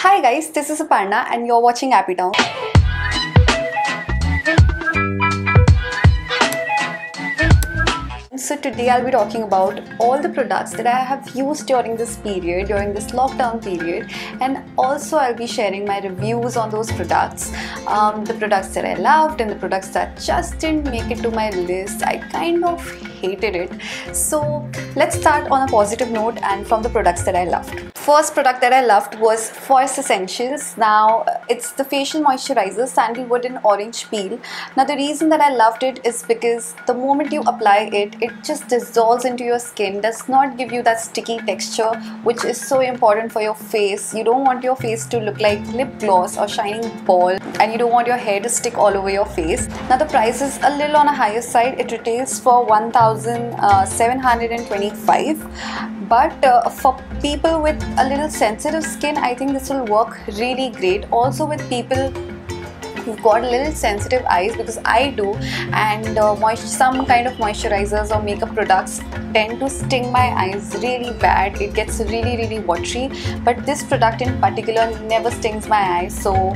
Hi guys, this is Aparna and you're watching Appy Town. So today I'll be talking about all the products that I have used during this period, during this lockdown period, and also I'll be sharing my reviews on those products, the products that I loved and the products that just didn't make it to my list. I kind of hated it. So let's start on a positive note and from the products that I loved. First product that I loved was Forest Essentials. Now it's the facial moisturizer Sandalwood and Orange Peel. Now the reason that I loved it is because the moment you apply it, it just dissolves into your skin, does not give you that sticky texture which is so important for your face. You don't want your face to look like lip gloss or shining ball, and you don't want your hair to stick all over your face. Now the price is a little on a higher side. It retails for 1,725, but for people with a little sensitive skin, I think this will work really great. Also with people who've got a little sensitive eyes, because I do, and some kind of moisturizers or makeup products tend to sting my eyes really bad. It gets really watery, but this product in particular never stings my eyes, so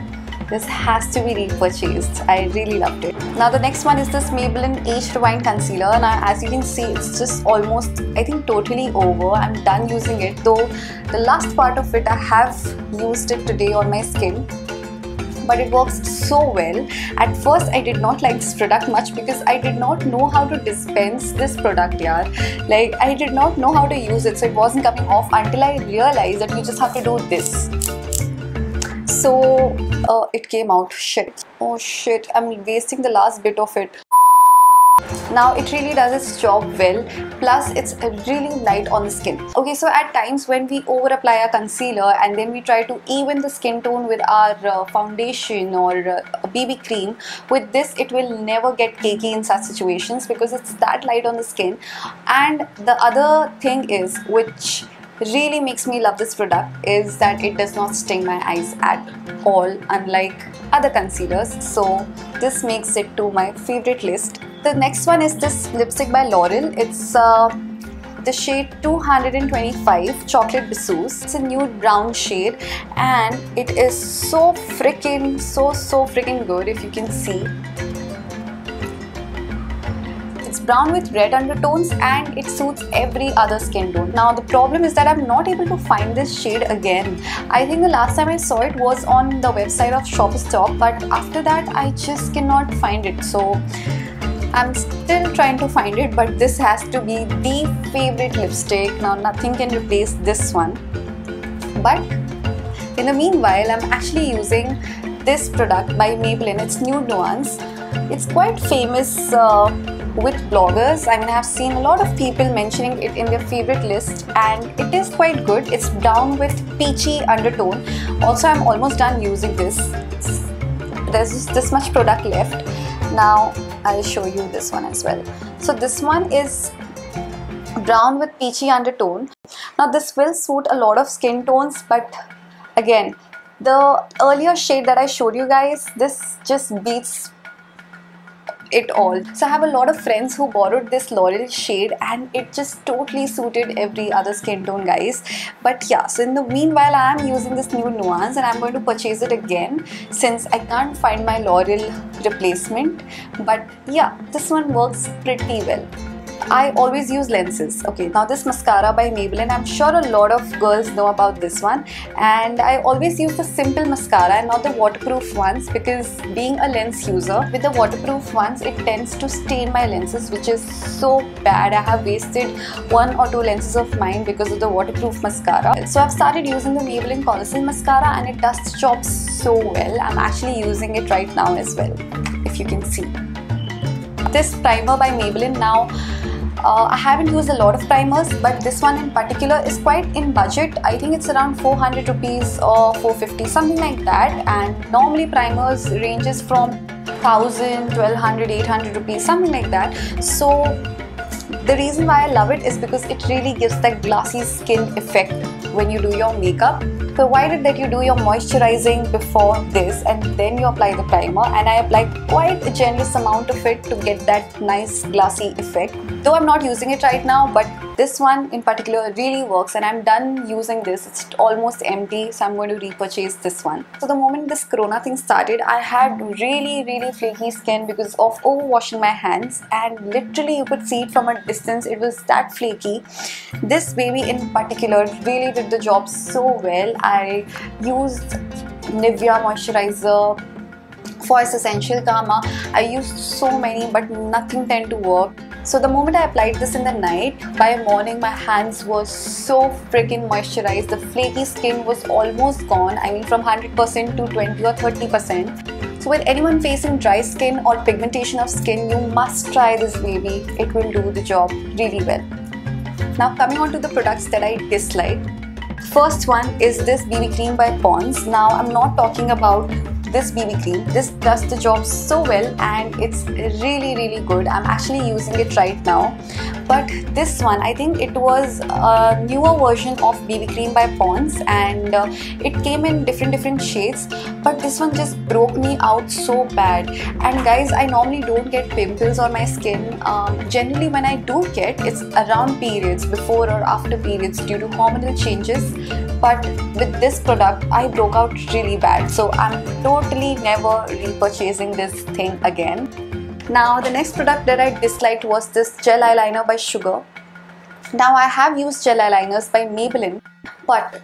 this has to be repurchased. I really loved it. Now the next one is this Maybelline Age Rewind Concealer. Now as you can see, it's just almost, I think, totally over. I'm done using it, though the last part of it I have used it today on my skin, but it works so well. At first I did not like this product much because I did not know how to dispense this product, yaar. Like, I did not know how to use it, so it wasn't coming off until I realized that you just have to do this. So it came out. Shit. Oh shit, I'm wasting the last bit of it. Now it really does its job well, plus it's really light on the skin. Okay, so at times when we over apply our concealer and then we try to even the skin tone with our foundation or a BB cream, with this it will never get cakey in such situations because it's that light on the skin. And the other thing is, which really makes me love this product, is that it does not sting my eyes at all, unlike other concealers. So this makes it to my favorite list. The next one is this lipstick by L'Oreal. It's the shade 225 Chocolate Bisous. It's a nude brown shade and it is so freaking good. If you can see, it's brown with red undertones and it suits every other skin tone. Now the problem is that I'm not able to find this shade again. I think the last time I saw it was on the website of Shoppers Stop, but after that I just cannot find it. So I'm still trying to find it, but this has to be the favorite lipstick. Now nothing can replace this one. But in the meanwhile, I'm actually using this product by Maybelline. It's Nude Nuance. It's quite famous with bloggers. I mean, I've seen a lot of people mentioning it in their favorite list and it is quite good. It's brown with peachy undertone. Also, I'm almost done using this. There's just this much product left. Now I'll show you this one as well. So this one is brown with peachy undertone. Now this will suit a lot of skin tones, but again, the earlier shade that I showed you guys, this just beats it all. So I have a lot of friends who borrowed this L'Oreal shade and it just totally suited every other skin tone, guys. But yeah, so in the meanwhile I am using this Nude Nuance and I'm going to purchase it again since I can't find my L'Oreal replacement. But yeah, this one works pretty well. I always use lenses. Okay, now this mascara by Maybelline, I'm sure a lot of girls know about this one, and I always use the simple mascara and not the waterproof ones, because being a lens user, with the waterproof ones it tends to stain my lenses, which is so bad. I have wasted 1 or 2 lenses of mine because of the waterproof mascara. So I've started using the Maybelline Colossal mascara and it does the job so well. I'm actually using it right now as well, if you can see. This primer by Maybelline, now I haven't used a lot of primers, but this one in particular is quite in budget. I think it's around 400 rupees or 450, something like that. And normally primers ranges from 1000, 1200, 800 rupees, something like that. So the reason why I love it is because it really gives that glassy skin effect when you do your makeup, provided that you do your moisturizing before this and then you apply the primer. And I apply quite a generous amount of it to get that nice glassy effect. Though I'm not using it right now, but this one in particular really works, and I'm done using this. It's almost empty, so I'm going to repurchase this one. So the moment this corona thing started, I had really flaky skin because of overwashing my hands, and literally you could see it from a distance. It was that flaky. This baby in particular really did the job so well. I used Nivea moisturizer, Voice Essential Kama. I used so many, but nothing tend to work. So the moment I applied this in the night, by morning my hands were so freaking moisturized. The flaky skin was almost gone. I mean, from 100% to 20 or 30%. So with anyone facing dry skin or pigmentation of skin, you must try this baby. It will do the job really well. Now coming on to the products that I dislike. First one is this BB cream by Pond's. Now I'm not talking about this BB cream. This does the job so well and it's really good. I'm actually using it right now. But this one, I think it was a newer version of BB cream by Pond's, and it came in different shades, but this one just broke me out so bad. And guys, I normally don't get pimples on my skin. Generally when I do get, it's around periods, before or after periods, due to hormonal changes. But with this product, I broke out really bad, so I'm totally never repurchasing this thing again. Now the next product that I disliked was this gel eyeliner by Sugar. Now I have used gel eyeliners by Maybelline, but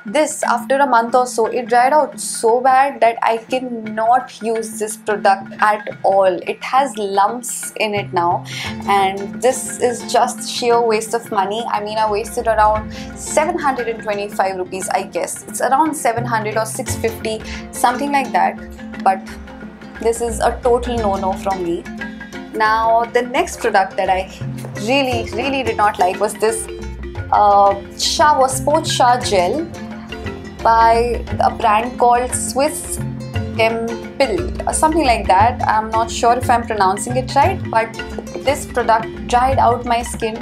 this, after a month or so, it dried out so bad that I cannot use this product at all. It has lumps in it now, and this is just sheer waste of money. I mean, I wasted around 725 rupees, I guess. It's around 700 or 650, something like that. But this is a total no-no from me. Now the next product that I really did not like was this sports shower gel by a brand called Swiss Temple or something like that. I'm not sure if I'm pronouncing it right, but this product dried out my skin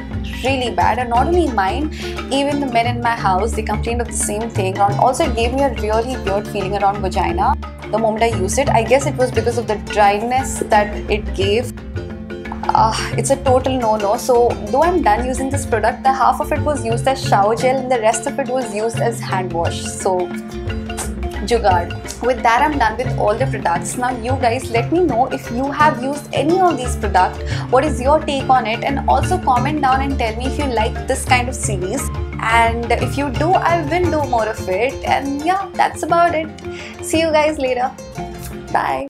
really bad, and not only mine, even the men in my house, they complained of the same thing. And also it gave me a really weird feeling around vagina the moment I used it. I guess it was because of the dryness that it gave. It's a total no-no. So though I'm done using this product, the half of it was used as shower gel and the rest of it was used as hand wash. So jugaad. With that, I'm done with all the products. Now you guys, let me know if you have used any of these products. What is your take on it? And also comment down and tell me if you like this kind of series. And if you do, I will do more of it. And yeah, that's about it. See you guys later. Bye.